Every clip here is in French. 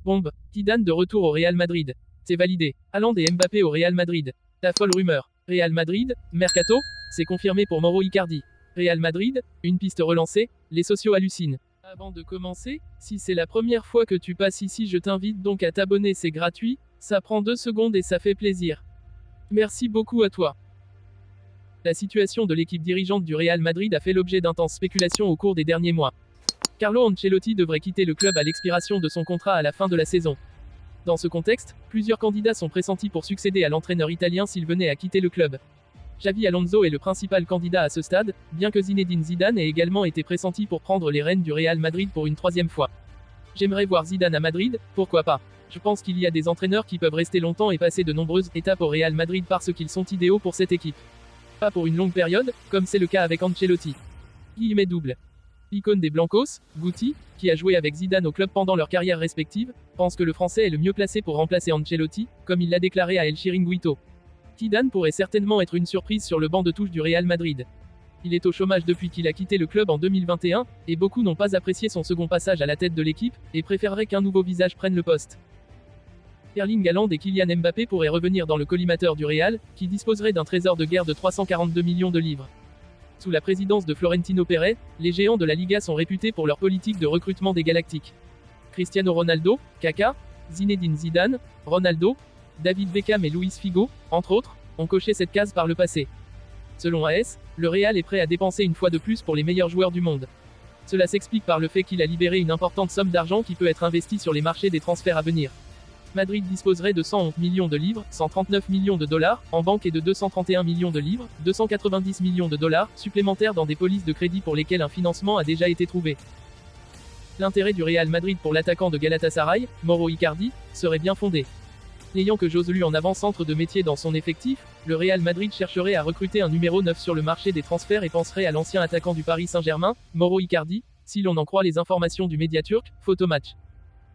Bombe. Zidane de retour au Real Madrid. C'est validé. Haaland et Mbappé au Real Madrid. La folle rumeur. Real Madrid, Mercato, c'est confirmé pour Mauro Icardi. Real Madrid, une piste relancée, les sociaux hallucinent. Avant de commencer, si c'est la première fois que tu passes ici, je t'invite donc à t'abonner, c'est gratuit, ça prend 2 secondes et ça fait plaisir. Merci beaucoup à toi. La situation de l'équipe dirigeante du Real Madrid a fait l'objet d'intenses spéculations au cours des derniers mois. Carlo Ancelotti devrait quitter le club à l'expiration de son contrat à la fin de la saison. Dans ce contexte, plusieurs candidats sont pressentis pour succéder à l'entraîneur italien s'il venait à quitter le club. Xabi Alonso est le principal candidat à ce stade, bien que Zinedine Zidane ait également été pressenti pour prendre les rênes du Real Madrid pour une 3e fois. J'aimerais voir Zidane à Madrid, pourquoi pas. Je pense qu'il y a des entraîneurs qui peuvent rester longtemps et passer de nombreuses étapes au Real Madrid parce qu'ils sont idéaux pour cette équipe. Pas pour une longue période, comme c'est le cas avec Ancelotti. Guillemets double. L'icône des Blancos, Guti, qui a joué avec Zidane au club pendant leur carrière respective, pense que le Français est le mieux placé pour remplacer Ancelotti, comme il l'a déclaré à El Chiringuito. Zidane pourrait certainement être une surprise sur le banc de touche du Real Madrid. Il est au chômage depuis qu'il a quitté le club en 2021, et beaucoup n'ont pas apprécié son second passage à la tête de l'équipe, et préféreraient qu'un nouveau visage prenne le poste. Erling Haaland et Kylian Mbappé pourraient revenir dans le collimateur du Real, qui disposerait d'un trésor de guerre de 342 millions de livres. Sous la présidence de Florentino Pérez, les géants de la Liga sont réputés pour leur politique de recrutement des Galactiques. Cristiano Ronaldo, Kaka, Zinedine Zidane, Ronaldo, David Beckham et Luis Figo, entre autres, ont coché cette case par le passé. Selon AS, le Real est prêt à dépenser une fois de plus pour les meilleurs joueurs du monde. Cela s'explique par le fait qu'il a libéré une importante somme d'argent qui peut être investie sur les marchés des transferts à venir. Madrid disposerait de 111 millions de livres, 139 millions de dollars, en banque et de 231 millions de livres, 290 millions de dollars, supplémentaires dans des polices de crédit pour lesquelles un financement a déjà été trouvé. L'intérêt du Real Madrid pour l'attaquant de Galatasaray, Mauro Icardi, serait bien fondé. N'ayant que Joselu en avant-centre de métier dans son effectif, le Real Madrid chercherait à recruter un numéro 9 sur le marché des transferts et penserait à l'ancien attaquant du Paris Saint-Germain, Mauro Icardi, si l'on en croit les informations du média turc, Photomatch.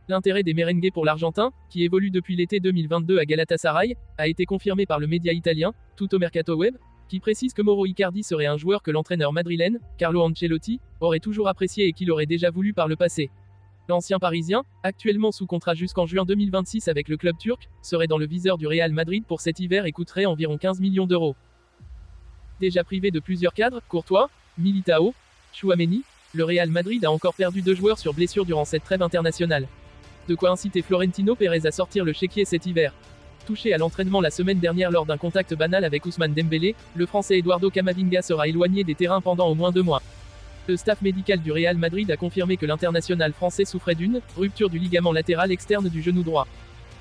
L'intérêt des merengues pour l'Argentin, qui évolue depuis l'été 2022 à Galatasaray, a été confirmé par le média italien, Tutto Mercato Web, qui précise que Mauro Icardi serait un joueur que l'entraîneur madrilène, Carlo Ancelotti, aurait toujours apprécié et qu'il aurait déjà voulu par le passé. L'ancien Parisien, actuellement sous contrat jusqu'en juin 2026 avec le club turc, serait dans le viseur du Real Madrid pour cet hiver et coûterait environ 15 millions d'euros. Déjà privé de plusieurs cadres, Courtois, Militao, Tchouaméni, le Real Madrid a encore perdu 2 joueurs sur blessure durant cette trêve internationale. De quoi inciter Florentino Pérez à sortir le chéquier cet hiver. Touché à l'entraînement la semaine dernière lors d'un contact banal avec Ousmane Dembélé, le Français Eduardo Camavinga sera éloigné des terrains pendant au moins 2 mois. Le staff médical du Real Madrid a confirmé que l'international français souffrait d'une rupture du ligament latéral externe du genou droit.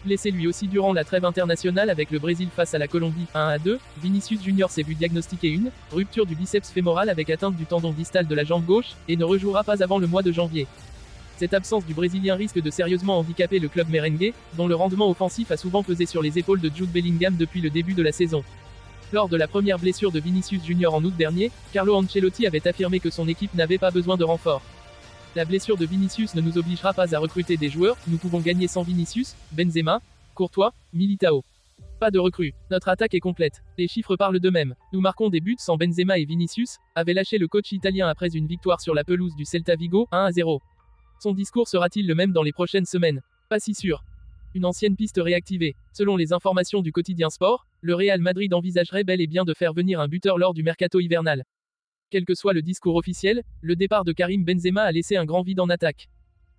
Blessé lui aussi durant la trêve internationale avec le Brésil face à la Colombie 1-2, Vinicius Junior s'est vu diagnostiquer une rupture du biceps fémoral avec atteinte du tendon distal de la jambe gauche, et ne rejouera pas avant le mois de janvier. Cette absence du Brésilien risque de sérieusement handicaper le club merengue, dont le rendement offensif a souvent pesé sur les épaules de Jude Bellingham depuis le début de la saison. Lors de la première blessure de Vinicius Junior en août dernier, Carlo Ancelotti avait affirmé que son équipe n'avait pas besoin de renfort. La blessure de Vinicius ne nous obligera pas à recruter des joueurs, nous pouvons gagner sans Vinicius, Benzema, Courtois, Militao. Pas de recrues, notre attaque est complète. Les chiffres parlent d'eux-mêmes. Nous marquons des buts sans Benzema et Vinicius, avait lâché le coach italien après une victoire sur la pelouse du Celta Vigo, 1-0. Son discours sera-t-il le même dans les prochaines semaines? Pas si sûr. Une ancienne piste réactivée. Selon les informations du quotidien Sport, le Real Madrid envisagerait bel et bien de faire venir un buteur lors du mercato hivernal. Quel que soit le discours officiel, le départ de Karim Benzema a laissé un grand vide en attaque.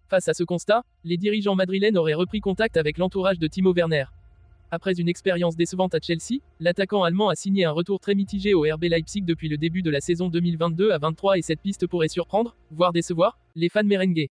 Face à ce constat, les dirigeants madrilènes auraient repris contact avec l'entourage de Timo Werner. Après une expérience décevante à Chelsea, l'attaquant allemand a signé un retour très mitigé au RB Leipzig depuis le début de la saison 2022 à 23 et cette piste pourrait surprendre, voire décevoir, les fans merengues.